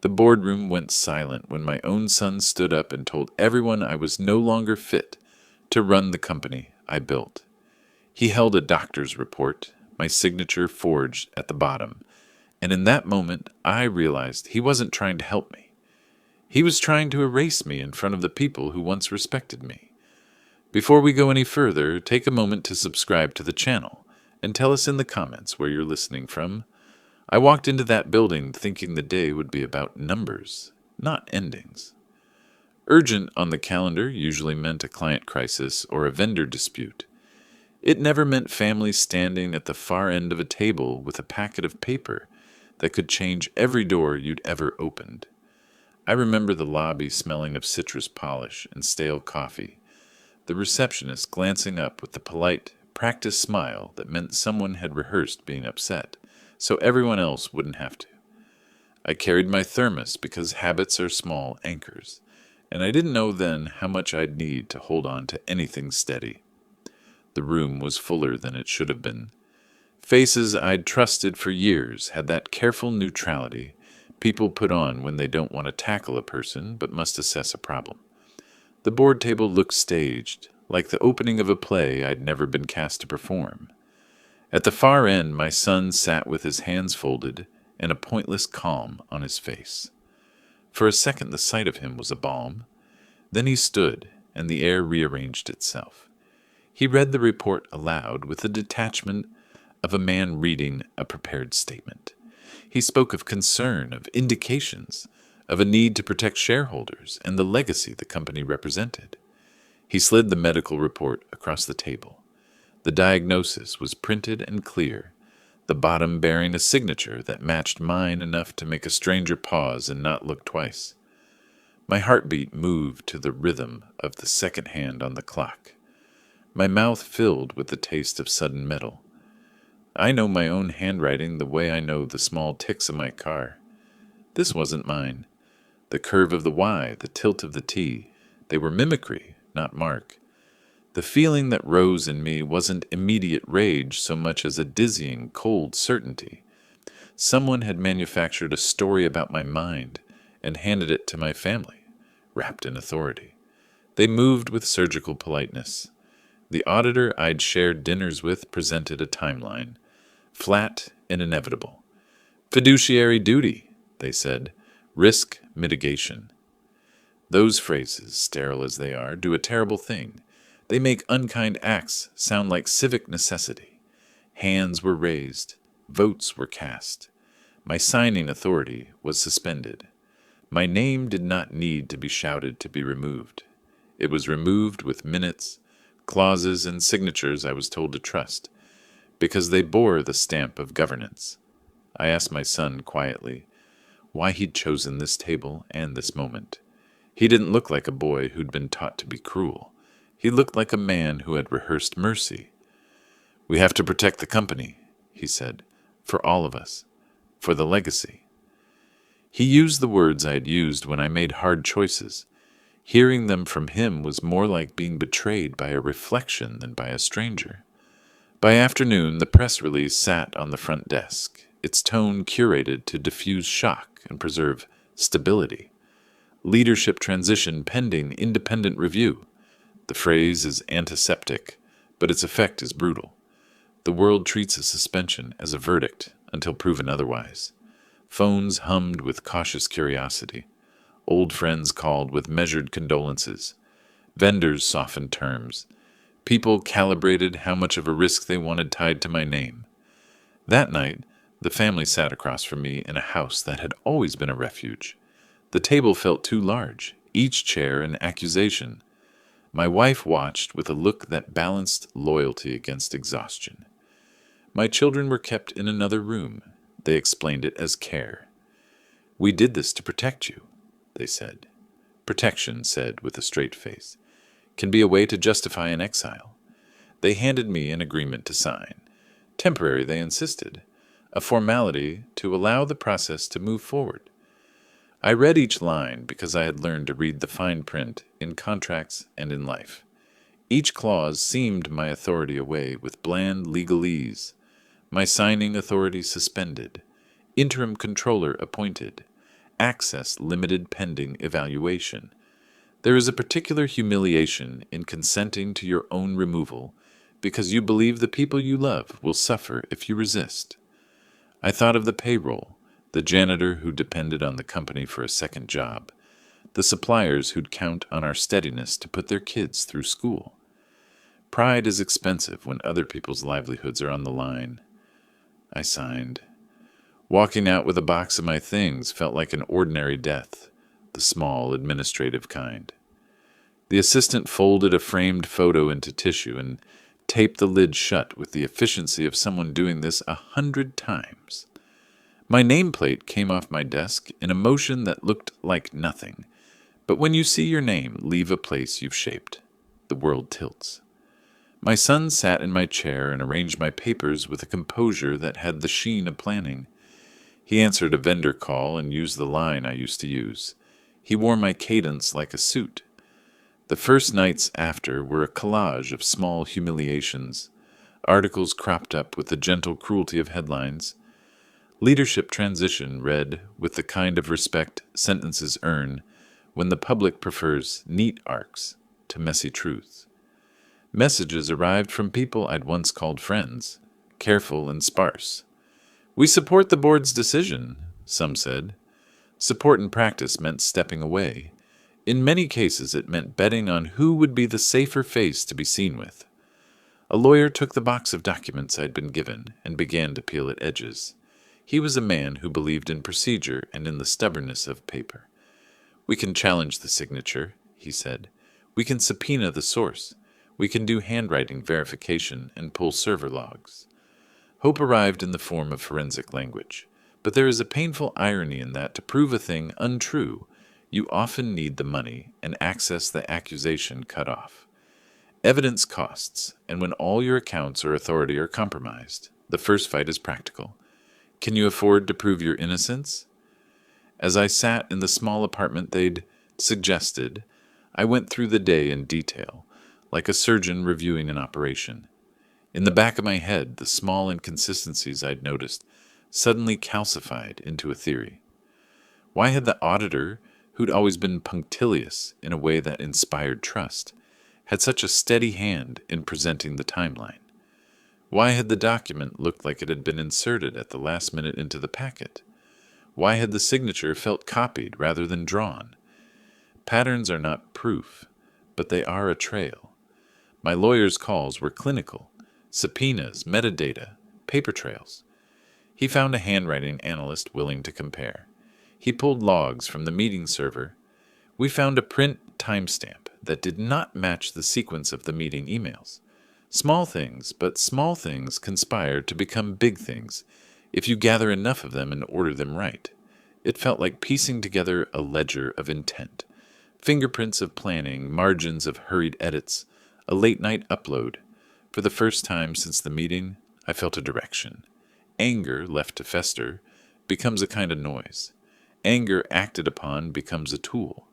The boardroom went silent when my own son stood up and told everyone I was no longer fit to run the company I built. He held a doctor's report, my signature forged at the bottom, and in that moment I realized he wasn't trying to help me. He was trying to erase me in front of the people who once respected me. Before we go any further, take a moment to subscribe to the channel and tell us in the comments where you're listening from. I walked into that building thinking the day would be about numbers, not endings. Urgent on the calendar usually meant a client crisis or a vendor dispute. It never meant families standing at the far end of a table with a packet of paper that could change every door you'd ever opened. I remember the lobby smelling of citrus polish and stale coffee, the receptionist glancing up with the polite, practiced smile that meant someone had rehearsed being upset, so everyone else wouldn't have to. I carried my thermos because habits are small anchors, and I didn't know then how much I'd need to hold on to anything steady. The room was fuller than it should have been. Faces I'd trusted for years had that careful neutrality people put on when they don't want to tackle a person but must assess a problem. The board table looked staged, like the opening of a play I'd never been cast to perform. At the far end, my son sat with his hands folded and a pointless calm on his face. For a second the sight of him was a balm. Then he stood, and the air rearranged itself. He read the report aloud with the detachment of a man reading a prepared statement. He spoke of concern, of indications, of a need to protect shareholders and the legacy the company represented. He slid the medical report across the table. The diagnosis was printed and clear, the bottom bearing a signature that matched mine enough to make a stranger pause and not look twice. My heartbeat moved to the rhythm of the second hand on the clock. My mouth filled with the taste of sudden metal. I know my own handwriting the way I know the small ticks of my car. This wasn't mine. The curve of the Y, the tilt of the T, they were mimicry, not mark. The feeling that rose in me wasn't immediate rage so much as a dizzying, cold certainty. Someone had manufactured a story about my mind and handed it to my family, wrapped in authority. They moved with surgical politeness. The auditor I'd shared dinners with presented a timeline, flat and inevitable. Fiduciary duty, they said, risk mitigation. Those phrases, sterile as they are, do a terrible thing. They make unkind acts sound like civic necessity. Hands were raised, votes were cast. My signing authority was suspended. My name did not need to be shouted to be removed. It was removed with minutes, clauses, and signatures I was told to trust, because they bore the stamp of governance. I asked my son quietly why he'd chosen this table and this moment. He didn't look like a boy who'd been taught to be cruel. He looked like a man who had rehearsed mercy. "We have to protect the company," he said, "for all of us, for the legacy." He used the words I had used when I made hard choices. Hearing them from him was more like being betrayed by a reflection than by a stranger. By afternoon, the press release sat on the front desk, its tone curated to diffuse shock and preserve stability. Leadership transition pending independent review. The phrase is antiseptic, but its effect is brutal. The world treats a suspension as a verdict until proven otherwise. Phones hummed with cautious curiosity. Old friends called with measured condolences. Vendors softened terms. People calibrated how much of a risk they wanted tied to my name. That night, the family sat across from me in a house that had always been a refuge. The table felt too large, each chair an accusation. My wife watched with a look that balanced loyalty against exhaustion. My children were kept in another room. They explained it as care. "We did this to protect you," they said. Protection, said with a straight face, can be a way to justify an exile. They handed me an agreement to sign. Temporary, they insisted. A formality to allow the process to move forward. I read each line because I had learned to read the fine print in contracts and in life. Each clause seemed my authority away with bland legalese. My signing authority suspended. Interim controller appointed. access limited pending evaluation. There is a particular humiliation in consenting to your own removal because you believe the people you love will suffer if you resist. I thought of the payroll, the janitor who depended on the company for a second job, the suppliers who'd count on our steadiness to put their kids through school. Pride is expensive when other people's livelihoods are on the line. I signed. Walking out with a box of my things felt like an ordinary death, the small administrative kind. The assistant folded a framed photo into tissue and taped the lid shut with the efficiency of someone doing this 100 times. My nameplate came off my desk in a motion that looked like nothing, but when you see your name leave a place you've shaped, the world tilts. My son sat in my chair and arranged my papers with a composure that had the sheen of planning. He answered a vendor call and used the line I used to use. He wore my cadence like a suit. The first nights after were a collage of small humiliations, articles cropped up with the gentle cruelty of headlines. Leadership transition read with the kind of respect sentences earn when the public prefers neat arcs to messy truths. Messages arrived from people I'd once called friends, careful and sparse. "We support the board's decision," some said. Support in practice meant stepping away. In many cases, it meant betting on who would be the safer face to be seen with. A lawyer took the box of documents I'd been given and began to peel at edges. He was a man who believed in procedure and in the stubbornness of paper. "We can challenge the signature," he said. "We can subpoena the source. We can do handwriting verification and pull server logs." Hope arrived in the form of forensic language, but there is a painful irony in that to prove a thing untrue, you often need the money and access the accusation cut off. Evidence costs, and when all your accounts or authority are compromised, the first fight is practical. Can you afford to prove your innocence? As I sat in the small apartment they'd suggested, I went through the day in detail, like a surgeon reviewing an operation. In the back of my head, the small inconsistencies I'd noticed suddenly calcified into a theory. Why had the auditor, who'd always been punctilious in a way that inspired trust, had such a steady hand in presenting the timeline? Why had the document looked like it had been inserted at the last minute into the packet? Why had the signature felt copied rather than drawn? Patterns are not proof, but they are a trail. My lawyer's calls were clinical. Subpoenas, metadata, paper trails. He found a handwriting analyst willing to compare. He pulled logs from the meeting server. We found a print timestamp that did not match the sequence of the meeting emails. Small things, but small things conspire to become big things if you gather enough of them and order them right. It felt like piecing together a ledger of intent. Fingerprints of planning, margins of hurried edits, a late-night upload. For the first time since the meeting, I felt a direction. Anger, left to fester, becomes a kind of noise. Anger acted upon becomes a tool.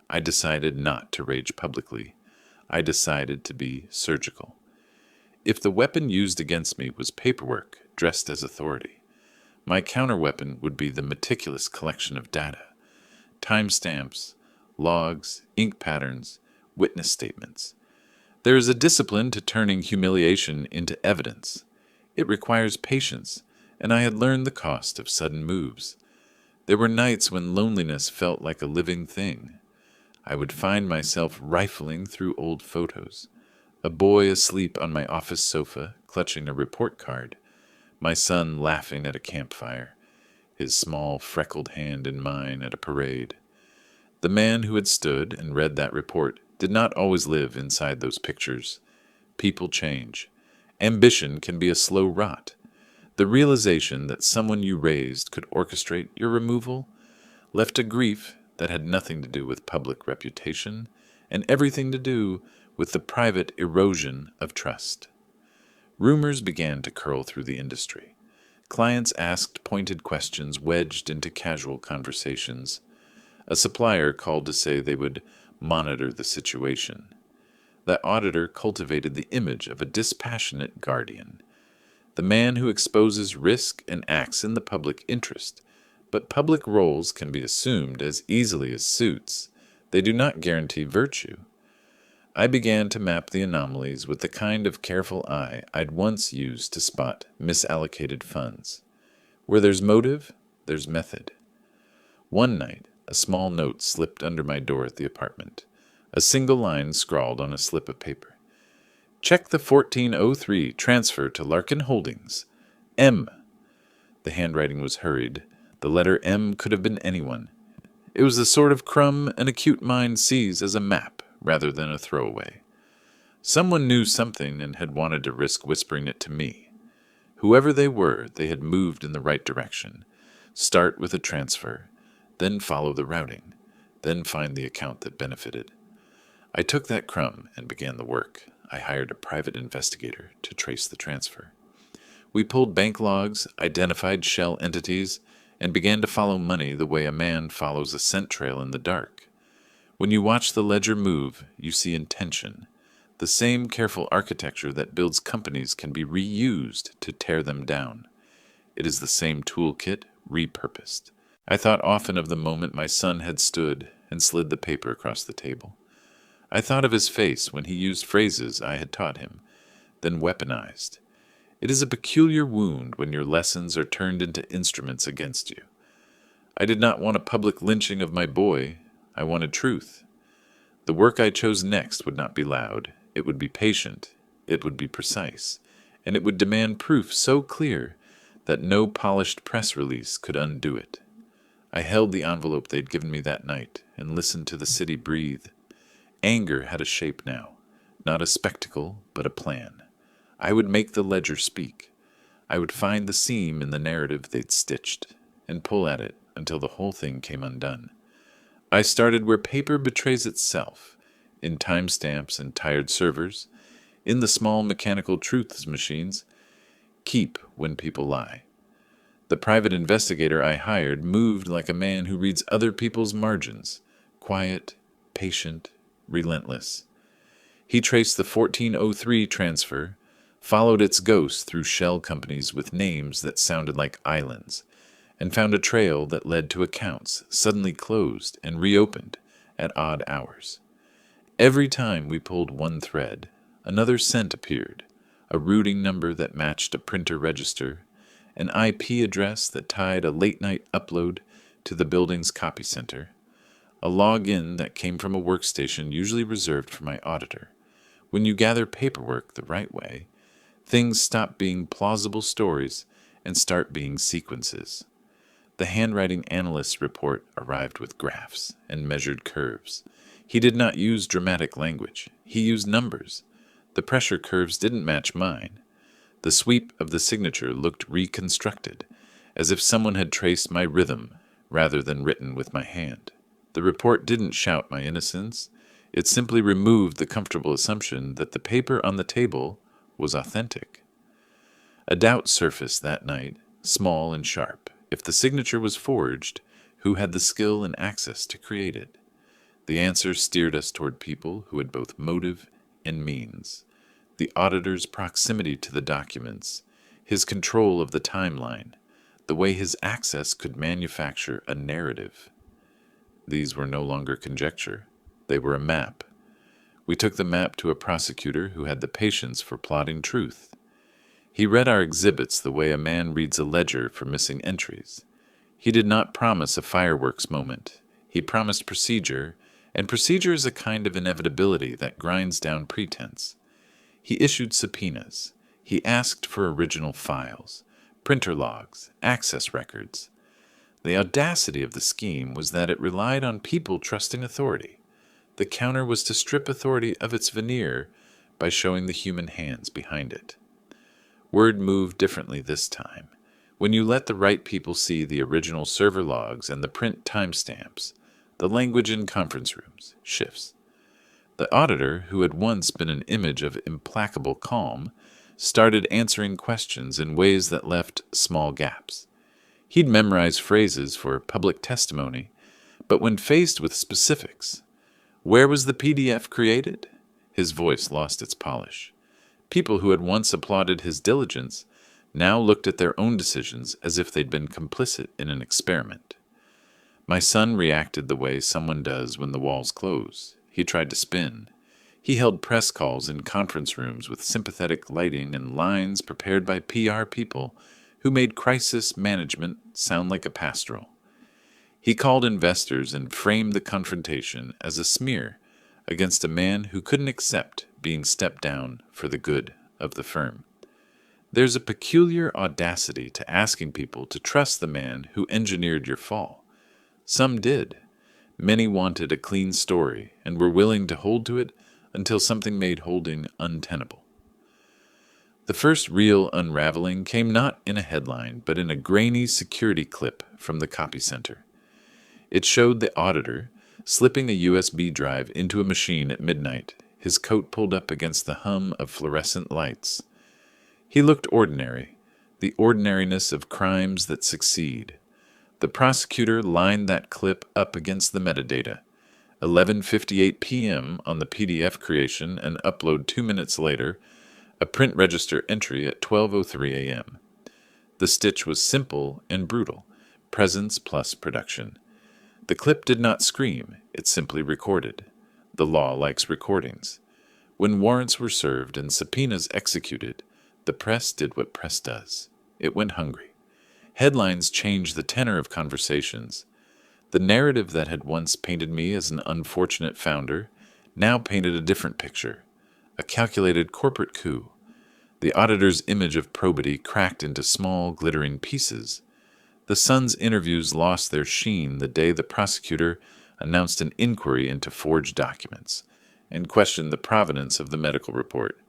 I decided not to rage publicly. I decided to be surgical. If the weapon used against me was paperwork dressed as authority, my counterweapon would be the meticulous collection of data, timestamps, logs, ink patterns, witness statements. There is a discipline to turning humiliation into evidence. It requires patience, and I had learned the cost of sudden moves. There were nights when loneliness felt like a living thing. I would find myself rifling through old photos. A boy asleep on my office sofa, clutching a report card. My son laughing at a campfire, his small freckled hand in mine at a parade. The man who had stood and read that report did not always live inside those pictures. People change. Ambition can be a slow rot. The realization that someone you raised could orchestrate your removal left a grief that had nothing to do with public reputation and everything to do with the private erosion of trust. Rumors began to curl through the industry. Clients asked pointed questions wedged into casual conversations. A supplier called to say they would monitor the situation. The auditor cultivated the image of a dispassionate guardian, the man who exposes risk and acts in the public interest, But public roles can be assumed as easily as suits. They do not guarantee virtue. I began to map the anomalies with the kind of careful eye I'd once used to spot misallocated funds. Where there's motive, there's method. One night, a small note slipped under my door at the apartment. A single line scrawled on a slip of paper. Check the 1403 transfer to Larkin Holdings. M. The handwriting was hurried. The letter M could have been anyone. It was the sort of crumb an acute mind sees as a map rather than a throwaway. Someone knew something and had wanted to risk whispering it to me. Whoever they were, they had moved in the right direction. Start with a transfer, then follow the routing, then find the account that benefited. I took that crumb and began the work. I hired a private investigator to trace the transfer. We pulled bank logs, identified shell entities, and began to follow money the way a man follows a scent trail in the dark. When you watch the ledger move, you see intention. The same careful architecture that builds companies can be reused to tear them down. It is the same toolkit, repurposed. I thought often of the moment my son had stood and slid the paper across the table. I thought of his face when he used phrases I had taught him, then weaponized. It is a peculiar wound when your lessons are turned into instruments against you. I did not want a public lynching of my boy. I wanted truth. The work I chose next would not be loud. It would be patient. It would be precise. And it would demand proof so clear that no polished press release could undo it. I held the envelope they'd given me that night and listened to the city breathe. Anger had a shape now, not a spectacle, but a plan. I would make the ledger speak. I would find the seam in the narrative they'd stitched and pull at it until the whole thing came undone. I started where paper betrays itself, in timestamps and tired servers, in the small mechanical truths machines. Keep when people lie. The private investigator I hired moved like a man who reads other people's margins, quiet, patient, relentless. He traced the 1403 transfer, followed its ghost through shell companies with names that sounded like islands, and found a trail that led to accounts suddenly closed and reopened at odd hours. Every time we pulled one thread, another cent appeared, a routing number that matched a printer register, an IP address that tied a late-night upload to the building's copy center, a login that came from a workstation usually reserved for my auditor. When you gather paperwork the right way, things stop being plausible stories and start being sequences. The handwriting analyst's report arrived with graphs and measured curves. He did not use dramatic language. He used numbers. The pressure curves didn't match mine. The sweep of the signature looked reconstructed, as if someone had traced my rhythm rather than written with my hand. The report didn't shout my innocence. It simply removed the comfortable assumption that the paper on the table was authentic. A doubt surfaced that night, small and sharp. If the signature was forged, who had the skill and access to create it? The answer steered us toward people who had both motive and means. The auditor's proximity to the documents, his control of the timeline, the way his access could manufacture a narrative. These were no longer conjecture. They were a map. We took the map to a prosecutor who had the patience for plotting truth. He read our exhibits the way a man reads a ledger for missing entries. He did not promise a fireworks moment. He promised procedure, and procedure is a kind of inevitability that grinds down pretense. He issued subpoenas. He asked for original files, printer logs, access records. The audacity of the scheme was that it relied on people trusting authority. The counter was to strip authority of its veneer by showing the human hands behind it. Word moved differently this time. When you let the right people see the original server logs and the print timestamps, the language in conference rooms shifts. The auditor, who had once been an image of implacable calm, started answering questions in ways that left small gaps. He'd memorized phrases for public testimony, but when faced with specifics, where was the PDF created? His voice lost its polish. People who had once applauded his diligence now looked at their own decisions as if they'd been complicit in an experiment. My son reacted the way someone does when the walls close. He tried to spin. He held press calls in conference rooms with sympathetic lighting and lines prepared by PR people who made crisis management sound like a pastoral. He called investors and framed the confrontation as a smear against a man who couldn't accept being stepped down for the good of the firm. There's a peculiar audacity to asking people to trust the man who engineered your fall. Some did. Many wanted a clean story and were willing to hold to it until something made holding untenable. The first real unraveling came not in a headline, but in a grainy security clip from the copy center. It showed the auditor slipping a USB drive into a machine at midnight, his coat pulled up against the hum of fluorescent lights. He looked ordinary, the ordinariness of crimes that succeed. The prosecutor lined that clip up against the metadata. 11:58 p.m. on the PDF creation and upload 2 minutes later, a print register entry at 12:03 a.m. The stitch was simple and brutal, presence plus production. The clip did not scream, it simply recorded. The law likes recordings. When warrants were served and subpoenas executed, the press did what press does. It went hungry. Headlines changed the tenor of conversations. The narrative that had once painted me as an unfortunate founder now painted a different picture, a calculated corporate coup. The auditor's image of probity cracked into small, glittering pieces. The Sun's interviews lost their sheen the day the prosecutor announced an inquiry into forged documents and questioned the provenance of the medical report.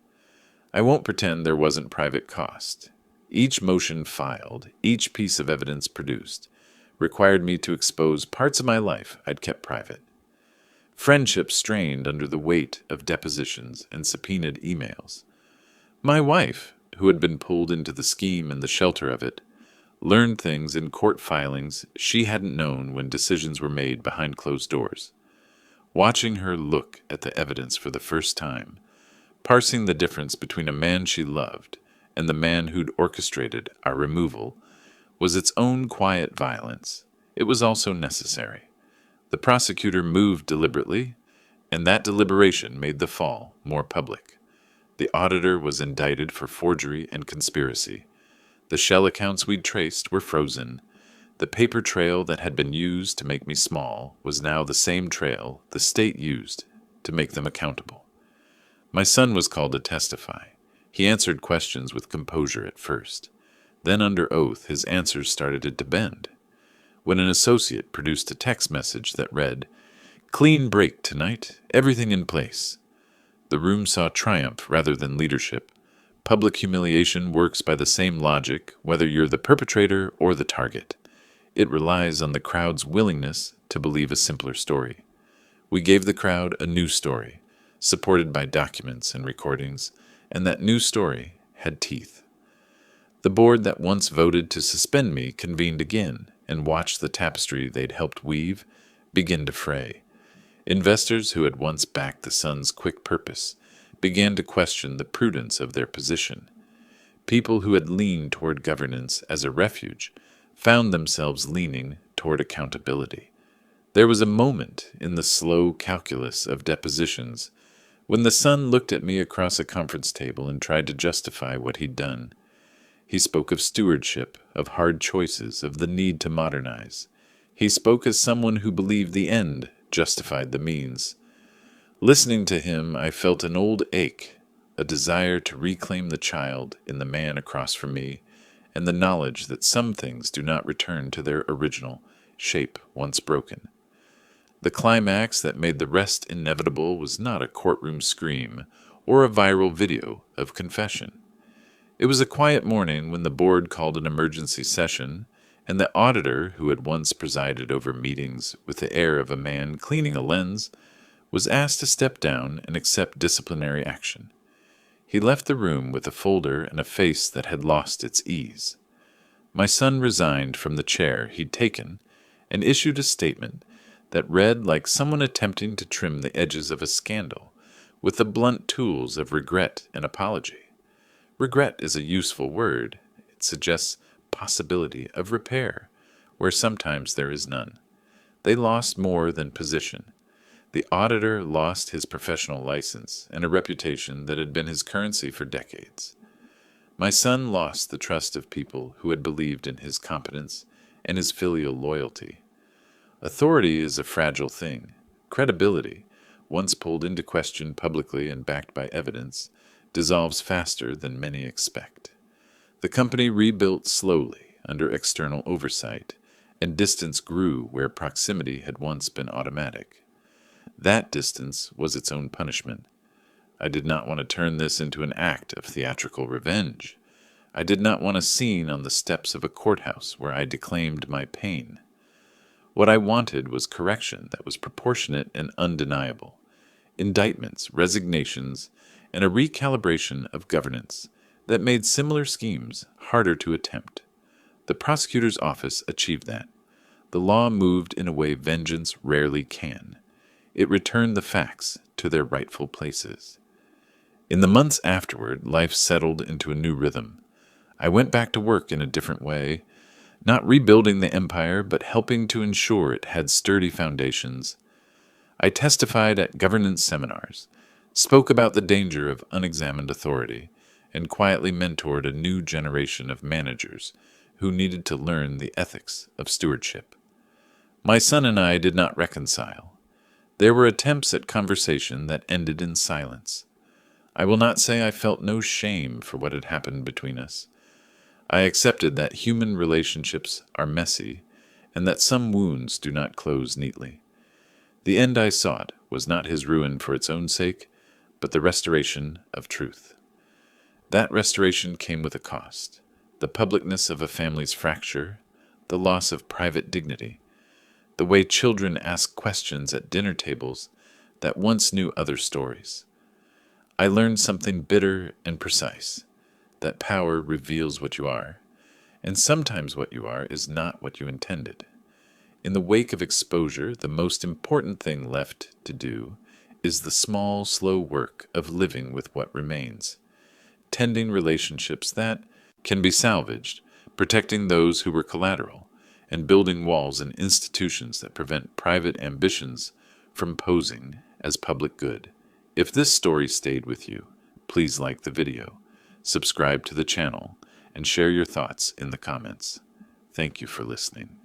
I won't pretend there wasn't private cost. Each motion filed, each piece of evidence produced, required me to expose parts of my life I'd kept private. Friendship strained under the weight of depositions and subpoenaed emails. My wife, who had been pulled into the scheme and the shelter of it, learned things in court filings she hadn't known when decisions were made behind closed doors. Watching her look at the evidence for the first time, parsing the difference between a man she loved and the man who'd orchestrated our removal, was its own quiet violence. It was also necessary. The prosecutor moved deliberately, and that deliberation made the fall more public. The auditor was indicted for forgery and conspiracy. The shell accounts we'd traced were frozen. The paper trail that had been used to make me small was now the same trail the state used to make them accountable. My son was called to testify. He answered questions with composure at first. Then under oath, his answers started to bend. When an associate produced a text message that read, "Clean break tonight, everything in place," the room saw triumph rather than leadership. Public humiliation works by the same logic, whether you're the perpetrator or the target. It relies on the crowd's willingness to believe a simpler story. We gave the crowd a new story, supported by documents and recordings, and that new story had teeth. The board that once voted to suspend me convened again and watched the tapestry they'd helped weave begin to fray. Investors who had once backed the Sun's quick purpose began to question the prudence of their position. People who had leaned toward governance as a refuge found themselves leaning toward accountability. There was a moment in the slow calculus of depositions when the Sun looked at me across a conference table and tried to justify what he'd done. He spoke of stewardship, of hard choices, of the need to modernize. He spoke as someone who believed the end justified the means. Listening to him, I felt an old ache, a desire to reclaim the child in the man across from me, and the knowledge that some things do not return to their original shape once broken. The climax that made the rest inevitable was not a courtroom scream or a viral video of confession. It was a quiet morning when the board called an emergency session, and the auditor, who had once presided over meetings with the air of a man cleaning a lens, was asked to step down and accept disciplinary action. He left the room with a folder and a face that had lost its ease. My son resigned from the chair he'd taken and issued a statement that read like someone attempting to trim the edges of a scandal with the blunt tools of regret and apology. Regret is a useful word. that suggests possibility of repair, where sometimes there is none. They lost more than position. The auditor lost his professional license and a reputation that had been his currency for decades. My son lost the trust of people who had believed in his competence and his filial loyalty. Authority is a fragile thing. Credibility, once pulled into question publicly and backed by evidence, dissolves faster than many expect. The company rebuilt slowly under external oversight, and distance grew where proximity had once been automatic. That distance was its own punishment. I did not want to turn this into an act of theatrical revenge. I did not want a scene on the steps of a courthouse where I declaimed my pain. What I wanted was correction that was proportionate and undeniable, indictments, resignations, and a recalibration of governance that made similar schemes harder to attempt. The prosecutor's office achieved that. The law moved in a way vengeance rarely can. It returned the facts to their rightful places. In the months afterward, life settled into a new rhythm. I went back to work in a different way, not rebuilding the empire, but helping to ensure it had sturdy foundations. I testified at governance seminars, spoke about the danger of unexamined authority, and quietly mentored a new generation of managers who needed to learn the ethics of stewardship. My son and I did not reconcile. There were attempts at conversation that ended in silence. I will not say I felt no shame for what had happened between us. I accepted that human relationships are messy and that some wounds do not close neatly. The end I sought was not his ruin for its own sake, but the restoration of truth. That restoration came with a cost: the publicness of a family's fracture, the loss of private dignity, the way children ask questions at dinner tables that once knew other stories. I learned something bitter and precise, that power reveals what you are, and sometimes what you are is not what you intended. In the wake of exposure, the most important thing left to do is the small, slow work of living with what remains, tending relationships that can be salvaged, protecting those who were collateral, and building walls and institutions that prevent private ambitions from posing as public good. If this story stayed with you, please like the video, subscribe to the channel, and share your thoughts in the comments. Thank you for listening.